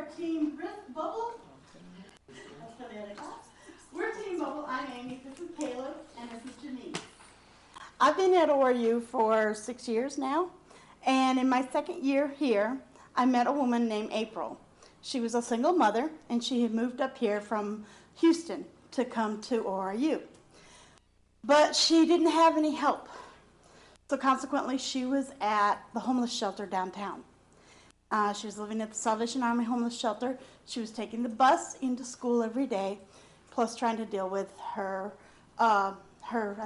are Team Bubble. That's for the other class. We're Team Bubble. I'm Amy, this is Caleb, and this is Janine. I've been at ORU for 6 years now, and in my second year here, I met a woman named April. She was a single mother, and she had moved up here from Houston to come to ORU. But she didn't have any help. So consequently, she was at the homeless shelter downtown. She was living at the Salvation Army homeless shelter. She was taking the bus into school every day, plus trying to deal with her, I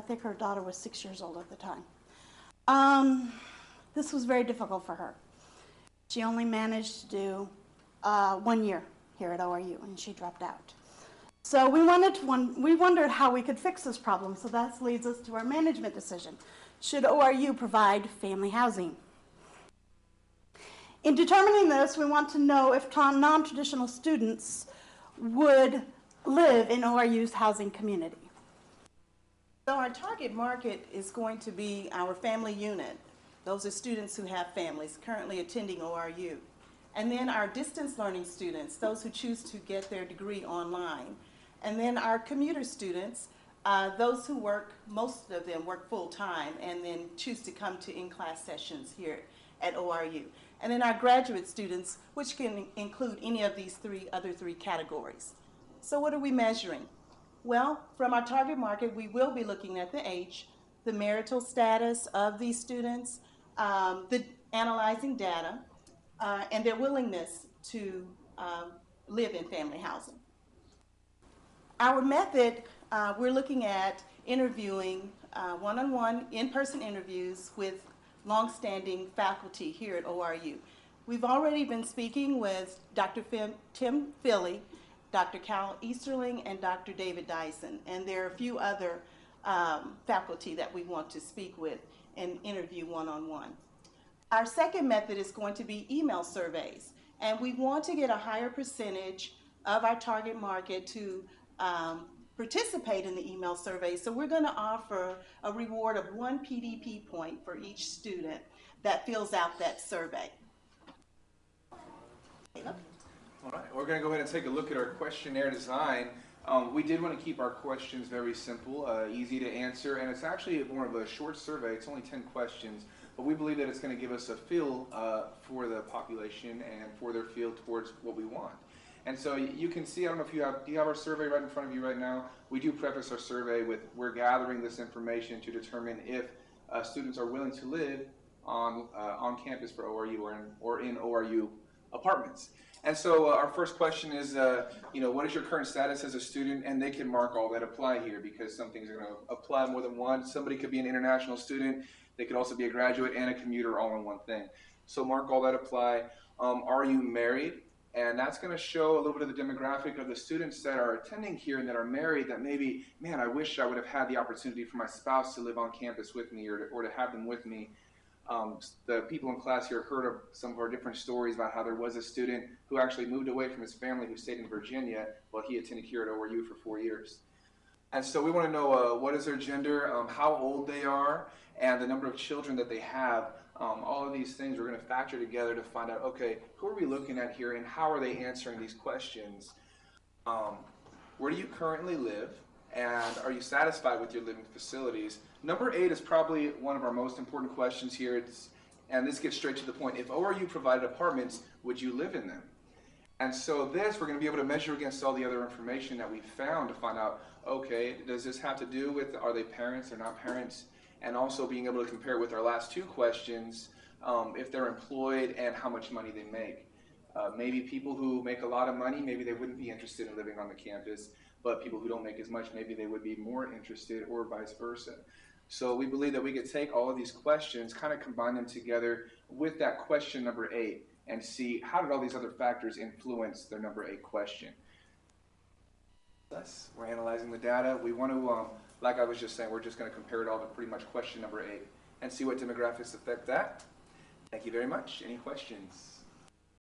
think her daughter was 6 years old at the time. This was very difficult for her. She only managed to do 1 year here at ORU, and she dropped out. So we wondered how we could fix this problem, so that leads us to our management decision. Should ORU provide family housing? In determining this, we want to know if non-traditional students would live in ORU's housing community. So our target market is going to be our family unit. Those are students who have families currently attending ORU. And then our distance learning students, those who choose to get their degree online. And then our commuter students, those who work, most of them work full-time and then choose to come to in-class sessions here at ORU. And then our graduate students, which can include any of these other three categories. So what are we measuring? Well, from our target market, we will be looking at the age, the marital status of these students, analyzing data, and their willingness to live in family housing. Our method, we're looking at interviewing one-on-one in-person interviews with long-standing faculty here at ORU. We've already been speaking with Dr. Tim Philly, Dr. Cal Easterling, and Dr. David Dyson, and there are a few other faculty that we want to speak with and interview one-on-one. Our second method is going to be email surveys, and we want to get a higher percentage of our target market to participate in the email survey. So we're going to offer a reward of 1 PDP point for each student that fills out that survey. All right, we're going to go ahead and take a look at our questionnaire design. We did want to keep our questions very simple, easy to answer, and it's actually more of a short survey. It's only 10 questions, but we believe that it's going to give us a feel for the population and for their feel towards what we want. And so you can see, I don't know if do you have our survey right in front of you right now? We do preface our survey with, we're gathering this information to determine if students are willing to live on campus for ORU or in ORU apartments. And so our first question is, what is your current status as a student? And they can mark all that apply here, because some things are going to apply more than one. Somebody could be an international student. They could also be a graduate and a commuter all in one thing. So mark all that apply. Are you married? And that's going to show a little bit of the demographic of the students that are attending here and that are married, that maybe, man, I wish I would have had the opportunity for my spouse to live on campus with me or to have them with me. The people in class here heard of some of our different stories about how there was a student who actually moved away from his family who stayed in Virginia while he attended here at ORU for 4 years. And so we want to know what is their gender, how old they are, and the number of children that they have. All of these things we're going to factor together to find out, okay, who are we looking at here and how are they answering these questions? Where do you currently live, and are you satisfied with your living facilities? Number 8 is probably one of our most important questions here, and this gets straight to the point. If ORU provided apartments, would you live in them? And so this, we're going to be able to measure against all the other information that we found to find out, okay, does this have to do with, are they parents or not parents? And also being able to compare with our last 2 questions, if they're employed and how much money they make. Maybe people who make a lot of money, maybe they wouldn't be interested in living on the campus, but people who don't make as much, maybe they would be more interested, or vice versa. So we believe that we could take all of these questions, kind of combine them together with that question number 8, and see how did all these other factors influence their number 8 question. Thus, we're analyzing the data. We want to, like I was just saying, we're just going to compare it all to pretty much question number 8 and see what demographics affect that. Thank you very much. Any questions?